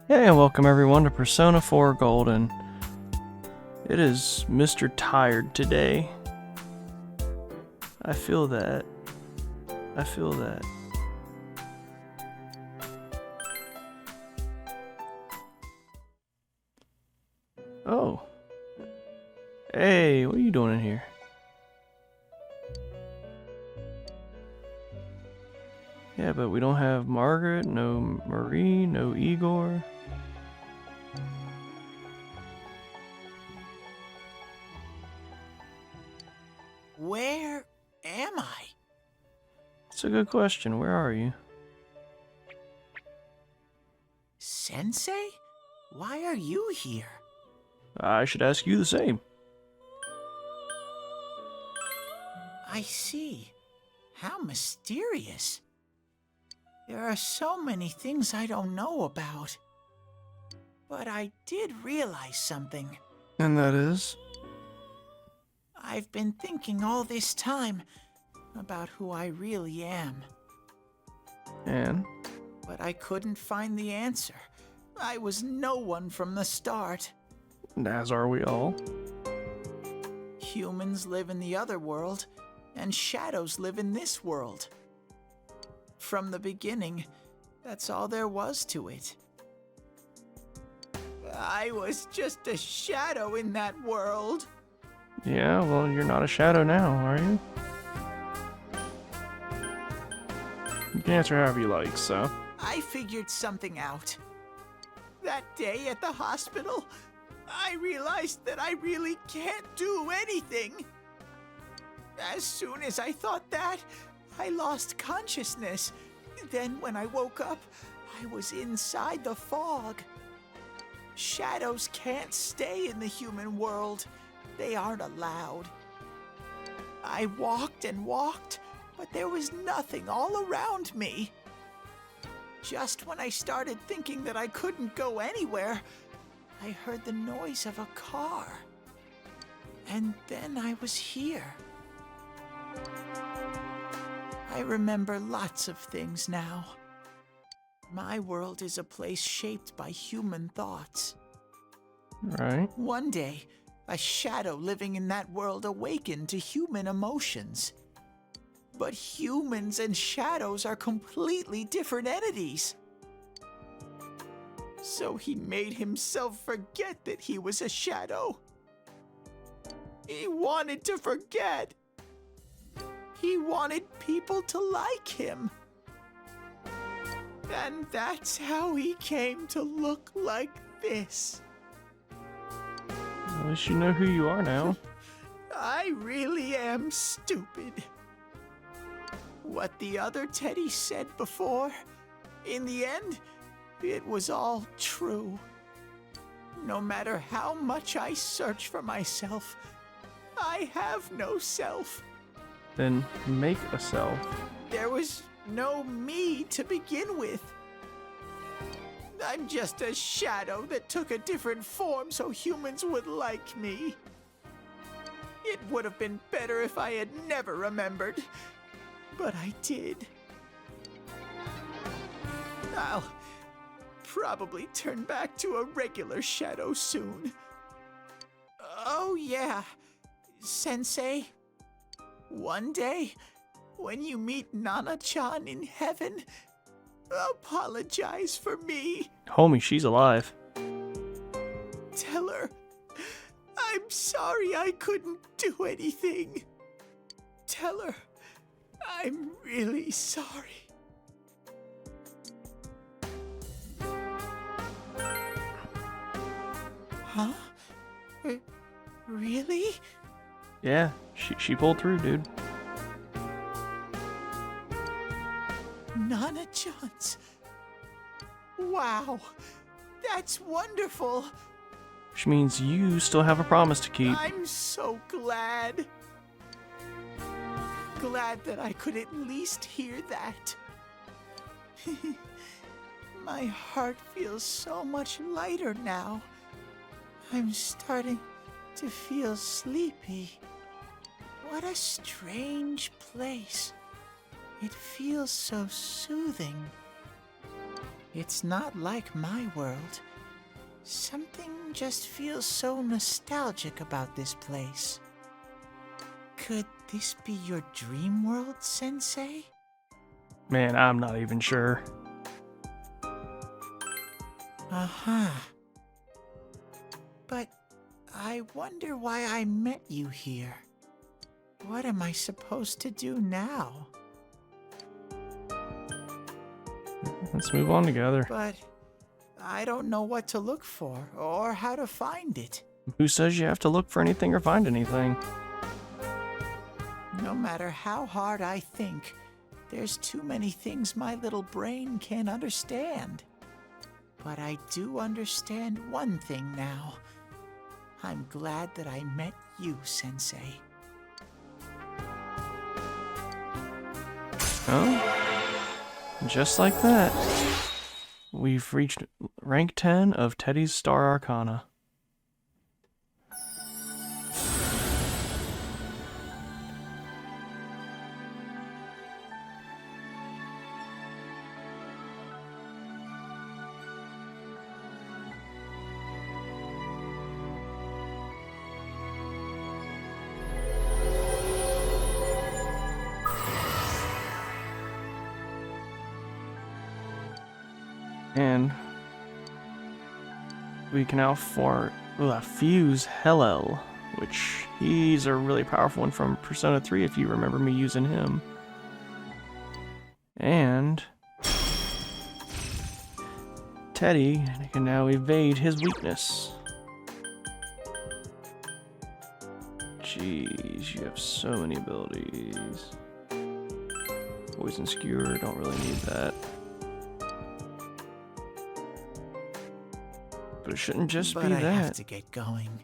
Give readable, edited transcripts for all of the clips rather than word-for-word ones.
Hey, and welcome everyone to Persona 4 Golden. It is Mr. Tired today. I feel that. Oh. Hey, what are you doing in here? Yeah, but we don't have Margaret, no Marie, no Igor. Where am I? It's a good question. Where are you? Sensei? Why are you here? I should ask you the same. I see. How mysterious. There are so many things I don't know about. But I did realize something. And that is? I've been thinking all this time about who I really am. And? But I couldn't find the answer. I was no one from the start. As are we all. Humans live in the other world, and shadows live in this world. From the beginning, that's all there was to it. I was just a shadow in that world. Yeah, well, you're not a shadow now, are you? You can answer however you like, so. I figured something out. That day at the hospital, I realized that I really can't do anything. As soon as I thought that, I lost consciousness. Then when I woke up, I was inside the fog. Shadows can't stay in the human world. They aren't allowed. I walked and walked, but there was nothing all around me. Just when I started thinking that I couldn't go anywhere, I heard the noise of a car. And then I was here. I remember lots of things now. My world is a place shaped by human thoughts. Right. One day, a shadow living in that world awakened to human emotions. But humans and shadows are completely different entities. So he made himself forget that he was a shadow. He wanted to forget. He wanted people to like him. And that's how he came to look like this. At least you know who you are now. I really am stupid. What the other Teddy said before, in the end, it was all true. No matter how much I search for myself, I have no self. Then make a self. There was no me to begin with. I'm just a shadow that took a different form so humans would like me. It would have been better if I had never remembered, but I did. I'll probably turn back to a regular shadow soon. Oh yeah, Sensei. One day, when you meet Nana-chan in heaven, apologize for me. Homie, she's alive. Tell her, I'm sorry I couldn't do anything. Tell her, I'm really sorry. Huh? Really? Yeah, she pulled through, dude. Nana-chan's. Wow, that's wonderful. Which means you still have a promise to keep. I'm so glad. Glad that I could at least hear that. My heart feels so much lighter now. I'm starting to feel sleepy. What a strange place. It feels so soothing. It's not like my world. Something just feels so nostalgic about this place. Could this be your dream world, Sensei? Man, I'm not even sure. Uh-huh. But I wonder why I met you here. What am I supposed to do now? Let's move on together. But I don't know what to look for or how to find it. Who says you have to look for anything or find anything? No matter how hard I think, there's too many things my little brain can't understand. But I do understand one thing now. I'm glad that I met you, Sensei. Oh? Just like that, we've reached rank 10 of Teddy's Star Arcana. And we can now fuse Hellel, which he's a really powerful one from Persona 3 if you remember me using him. And Teddy can now evade his weakness. Jeez, you have so many abilities. Poison Skewer, don't really need that. But it shouldn't just be I that. have to get going.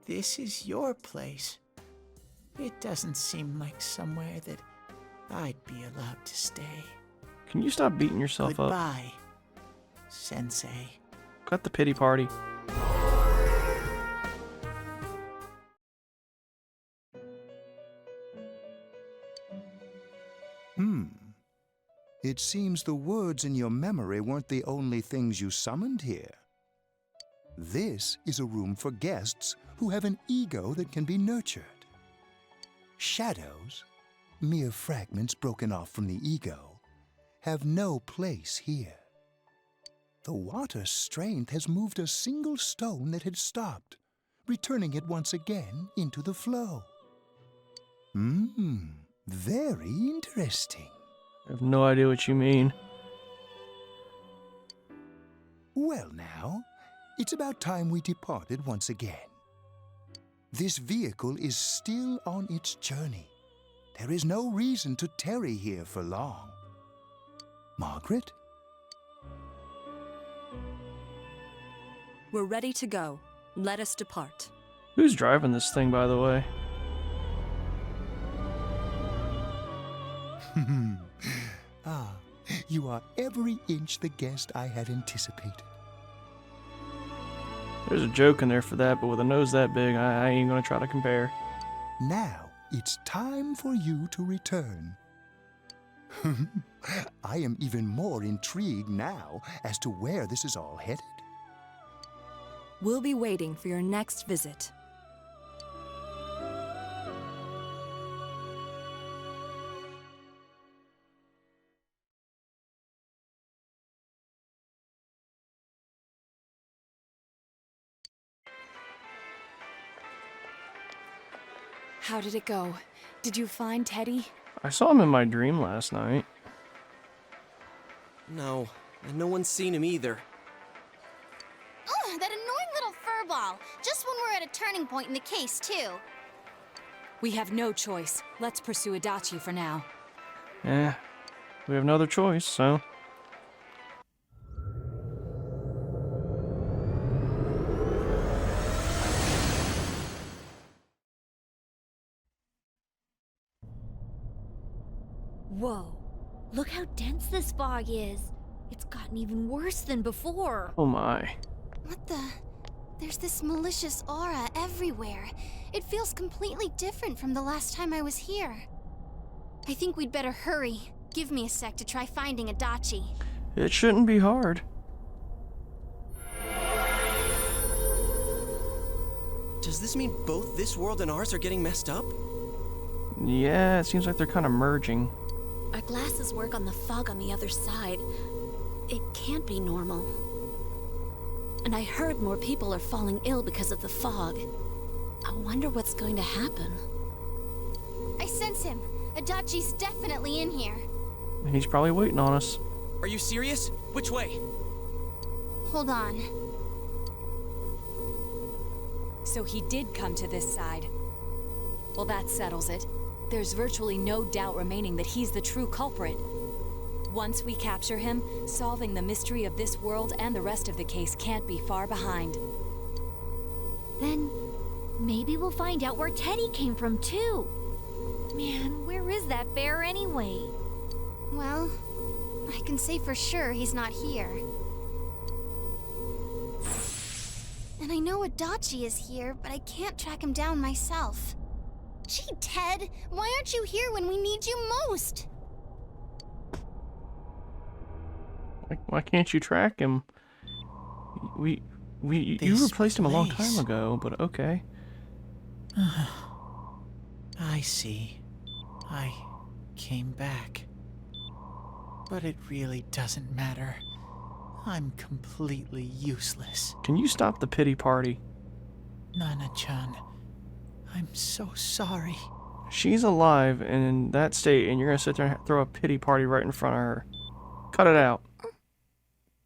This is your place. It doesn't seem like somewhere that I'd be allowed to stay. Can you stop beating yourself up? Goodbye, Sensei. Cut the pity party. It seems the words in your memory weren't the only things you summoned here. This is a room for guests who have an ego that can be nurtured. Shadows, mere fragments broken off from the ego, have no place here. The water's strength has moved a single stone that had stopped, returning it once again into the flow. Very interesting. I have no idea what you mean. Well now, it's about time we departed once again. This vehicle is still on its journey. There is no reason to tarry here for long. Margaret? We're ready to go. Let us depart. Who's driving this thing, by the way? You are every inch the guest I had anticipated. There's a joke in there for that, but with a nose that big, I ain't gonna try to compare. Now, it's time for you to return. I am even more intrigued now as to where this is all headed. We'll be waiting for your next visit. How did it go? Did you find Teddy? I saw him in my dream last night. No, and no one's seen him either. Oh, that annoying little furball! Just when we're at a turning point in the case, too. We have no choice. Let's pursue Adachi for now. Eh, we have no other choice, so... Whoa. Look how dense this fog is. It's gotten even worse than before. Oh my. What the? There's this malicious aura everywhere. It feels completely different from the last time I was here. I think we'd better hurry. Give me a sec to try finding Adachi. It shouldn't be hard. Does this mean both this world and ours are getting messed up? Yeah, it seems like they're kind of merging. Our glasses work on the fog on the other side. It can't be normal. And I heard more people are falling ill because of the fog. I wonder what's going to happen. I sense him. Adachi's definitely in here. He's probably waiting on us. Are you serious? Which way? Hold on. So he did come to this side. Well, that settles it. There's virtually no doubt remaining that he's the true culprit. Once we capture him, solving the mystery of this world and the rest of the case can't be far behind. Then maybe we'll find out where Teddy came from too. Man, where is that bear anyway? Well, I can say for sure he's not here. And I know Adachi is here, but I can't track him down myself. Gee, Ted, why aren't you here when we need you most? Why can't you track him? You This replaced him a long time place. ago, but okay. I see. I came back. But it really doesn't matter. I'm completely useless. Can you stop the pity party? Nana-chan, I'm so sorry. She's alive and in that state, and you're gonna sit there and throw a pity party right in front of her. Cut it out.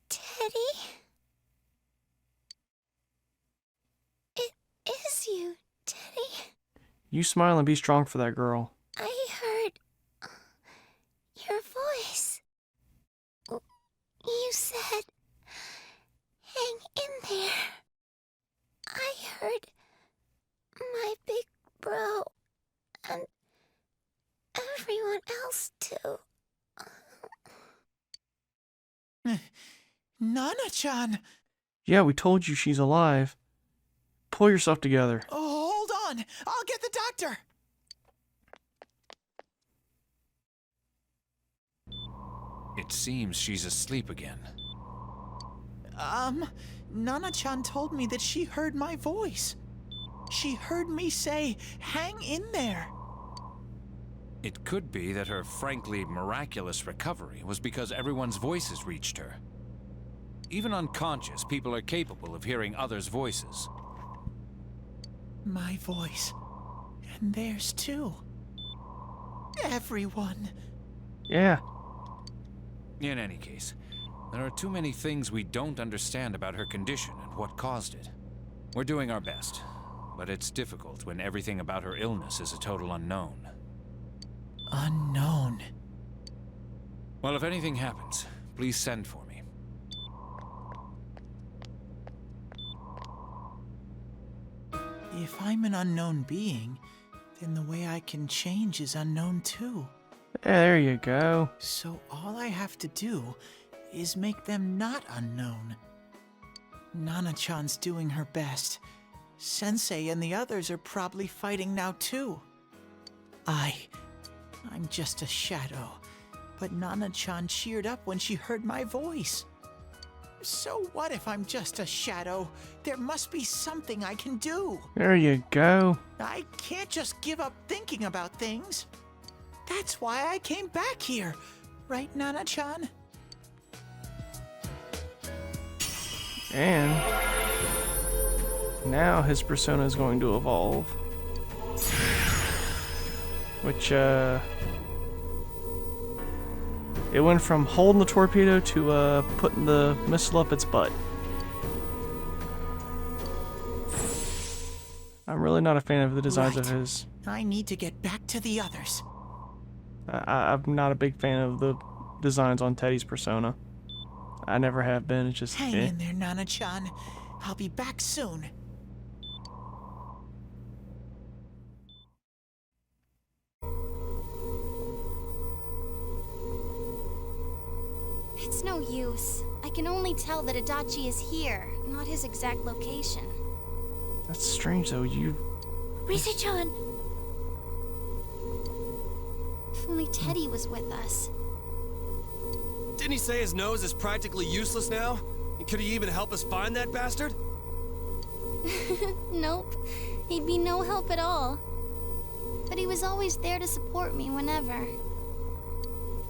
Teddy? It is you, Teddy. You smile and be strong for that girl. I heard your voice. You said, hang in there. I heard my big bro and everyone else too. Nana-chan! Yeah, we told you she's alive. Pull yourself together. Oh, hold on! I'll get the doctor! It seems she's asleep again. Nana-chan told me that she heard my voice. She heard me say, hang in there. It could be that her frankly miraculous recovery was because everyone's voices reached her. Even unconscious, people are capable of hearing others' voices. My voice. And theirs too. Everyone. Yeah. In any case, there are too many things we don't understand about her condition and what caused it. We're doing our best, but it's difficult when everything about her illness is a total unknown. Unknown. Well, if anything happens, please send for me. If I'm an unknown being, then the way I can change is unknown too. Yeah, there you go. So all I have to do is make them not unknown. Nana-chan's doing her best. Sensei and the others are probably fighting now too. I'm just a shadow, but Nana-chan cheered up when she heard my voice. So what if I'm just a shadow? There must be something I can do. There you go. I can't just give up thinking about things. That's why I came back here. Right, Nana-chan? And now his persona is going to evolve. Which, it went from holding the torpedo to, putting the missile up its butt. I'm really not a fan of the designs of Right. his. I need to get back to the others. I'm not a big fan of the designs on Teddy's persona. I never have been. It's just, Hang eh. in there, Nana-chan. I'll be back soon. It's no use. I can only tell that Adachi is here, not his exact location. That's strange though. You Rise-chan! If only Teddy was with us. Didn't he say his nose is practically useless now? And could he even help us find that bastard? Nope. He'd be no help at all. But he was always there to support me whenever.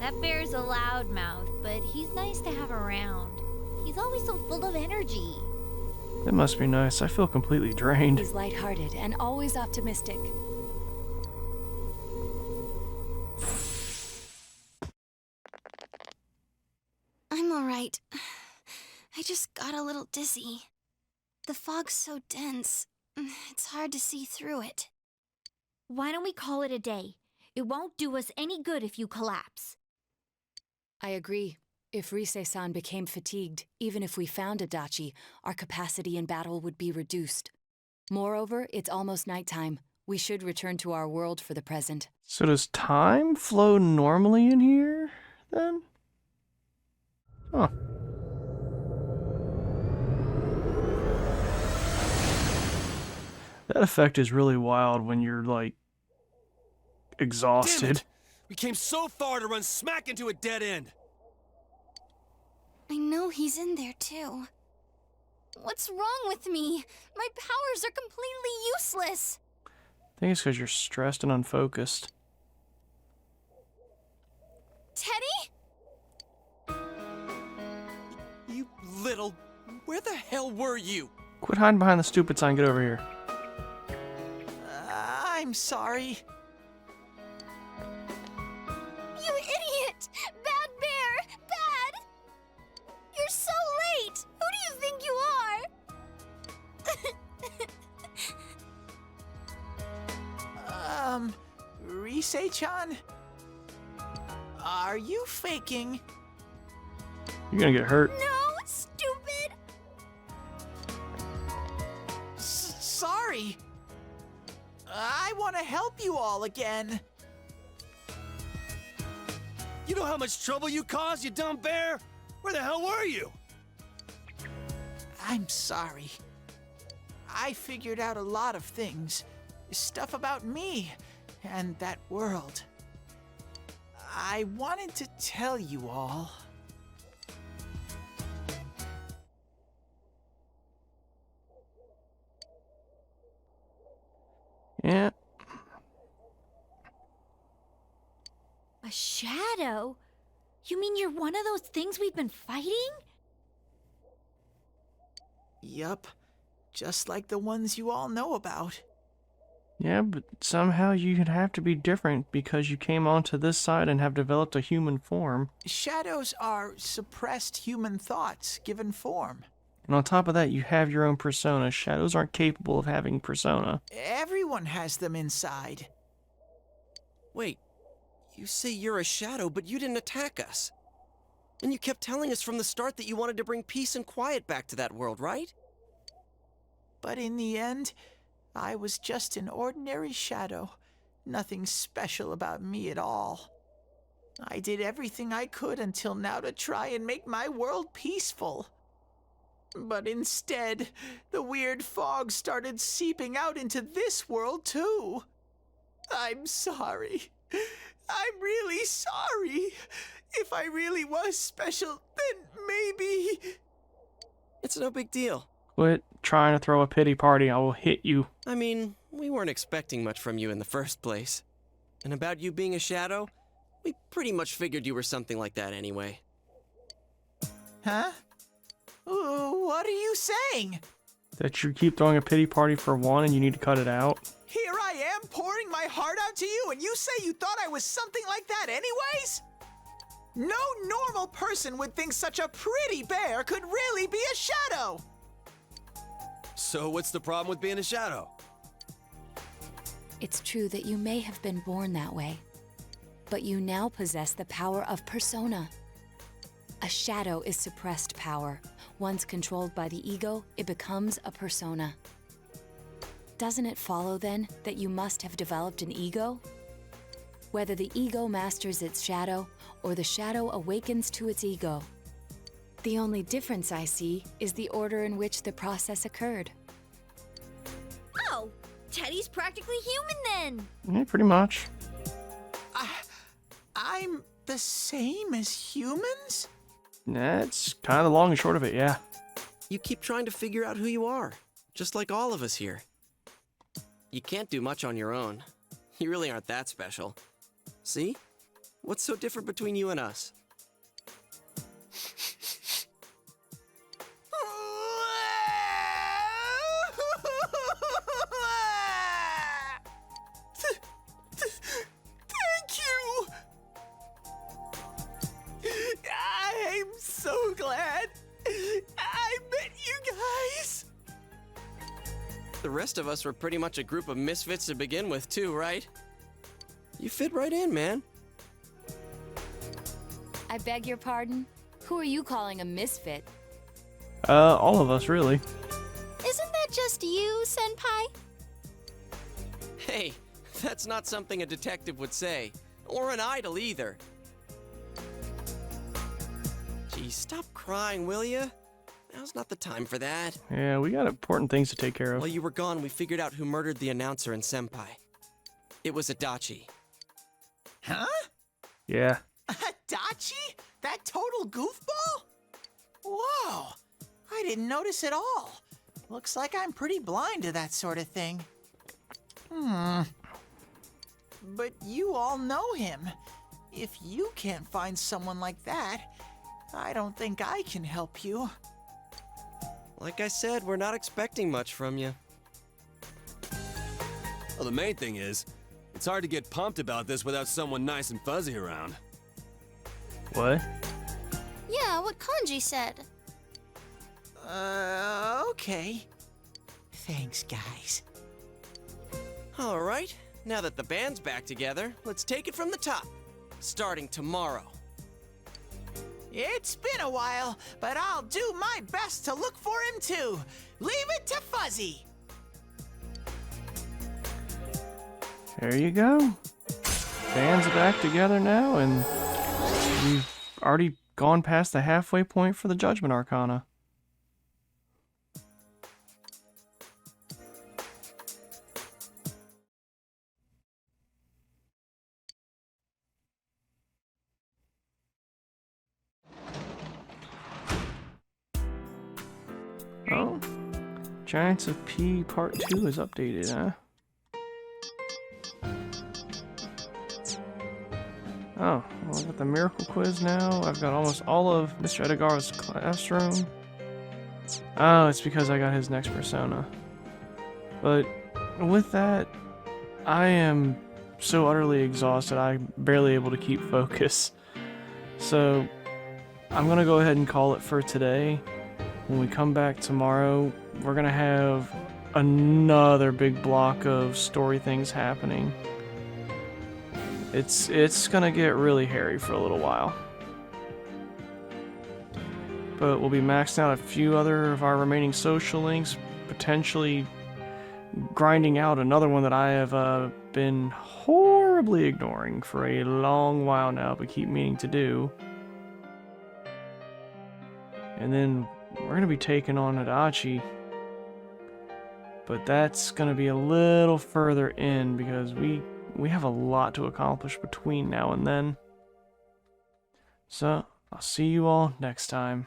That bear's a loudmouth, but he's nice to have around. He's always so full of energy. It must be nice. I feel completely drained. He's lighthearted and always optimistic. I'm alright. I just got a little dizzy. The fog's so dense, it's hard to see through it. Why don't we call it a day? It won't do us any good if you collapse. I agree. If Rise-san became fatigued, even if we found Adachi, our capacity in battle would be reduced. Moreover, it's almost nighttime. We should return to our world for the present. So does time flow normally in here, then? Huh. That effect is really wild when you're, like, Damn exhausted. it! We came so far to run smack into a dead end. I know he's in there too. What's wrong with me? My powers are completely useless. I think it's because you're stressed and unfocused. Teddy? You little... Where the hell were you? Quit hiding behind the stupid sign. Get over here. I'm sorry. You idiot! Bad bear! Bad! You're so late! Who do you think you are? Rise-chan? Are you faking? You're gonna get hurt. No, stupid! Sorry. I want to help you all again. You know how much trouble you caused, you dumb bear? Where the hell were you? I'm sorry. I figured out a lot of things. Stuff about me and that world. I wanted to tell you all. Yeah. A shadow? You mean you're one of those things we've been fighting? Yup. Just like the ones you all know about. Yeah, but somehow you'd have to be different because you came onto this side and have developed a human form. Shadows are suppressed human thoughts given form. And on top of that, you have your own persona. Shadows aren't capable of having persona. Everyone has them inside. Wait, you say you're a shadow, but you didn't attack us. And you kept telling us from the start that you wanted to bring peace and quiet back to that world, right? But in the end, I was just an ordinary shadow. Nothing special about me at all. I did everything I could until now to try and make my world peaceful. But instead, the weird fog started seeping out into this world too. I'm sorry. I'm really sorry. If I really was special, then maybe... It's no big deal. Quit trying to throw a pity party. I will hit you. I mean, we weren't expecting much from you in the first place. And about you being a shadow, we pretty much figured you were something like that anyway. Huh? What are you saying? That you keep throwing a pity party for one and you need to cut it out. Here I am pouring my heart out to you, and you say you thought I was something like that anyways? No normal person would think such a pretty bear could really be a shadow. So what's the problem with being a shadow? It's true that you may have been born that way, but you now possess the power of persona. A shadow is suppressed power. Once controlled by the ego, it becomes a persona. Doesn't it follow, then, that you must have developed an ego? Whether the ego masters its shadow, or the shadow awakens to its ego. The only difference I see is the order in which the process occurred. Oh, Teddy's practically human then! Yeah, pretty much. I'm the same as humans? That's kind of the long and short of it, yeah. You keep trying to figure out who you are, just like all of us here. You can't do much on your own. You really aren't that special. See? What's so different between you and us? Thank you! I'm so glad I met you guys! The rest of us were pretty much a group of misfits to begin with, too, right? You fit right in, man. I beg your pardon? Who are you calling a misfit? All of us, really. Isn't that just you, Senpai? Hey, that's not something a detective would say. Or an idol, either. Geez, stop crying, will ya? Now's not the time for that. Yeah, we got important things to take care of. While you were gone, we figured out who murdered the announcer and Senpai. It was Adachi. Huh? Yeah. Adachi? That total goofball? Whoa! I didn't notice at all. Looks like I'm pretty blind to that sort of thing. But you all know him. If you can't find someone like that, I don't think I can help you. Like I said, we're not expecting much from you. Well, the main thing is, it's hard to get pumped about this without someone nice and fuzzy around. What? Yeah, what Kanji said. Okay. Thanks, guys. All right, now that the band's back together, let's take it from the top, starting tomorrow. It's been a while, but I'll do my best to look for him too. Leave it to Fuzzy. There you go. Band's back together now, and we've already gone past the halfway point for the Judgment Arcana. Oh, Giants of P Part 2 is updated, huh? Oh, well, I've got the Miracle Quiz now. I've got almost all of Mr. Edagawa's classroom. Oh, it's because I got his next persona. But with that, I am so utterly exhausted, I'm barely able to keep focus. So, I'm gonna go ahead and call it for today. When we come back tomorrow, we're gonna have another big block of story things happening. It's gonna get really hairy for a little while. But we'll be maxing out a few other of our remaining social links, potentially grinding out another one that I have been horribly ignoring for a long while now, but keep meaning to do. And then we're going to be taking on Adachi, but that's going to be a little further in because we have a lot to accomplish between now and then. So, I'll see you all next time.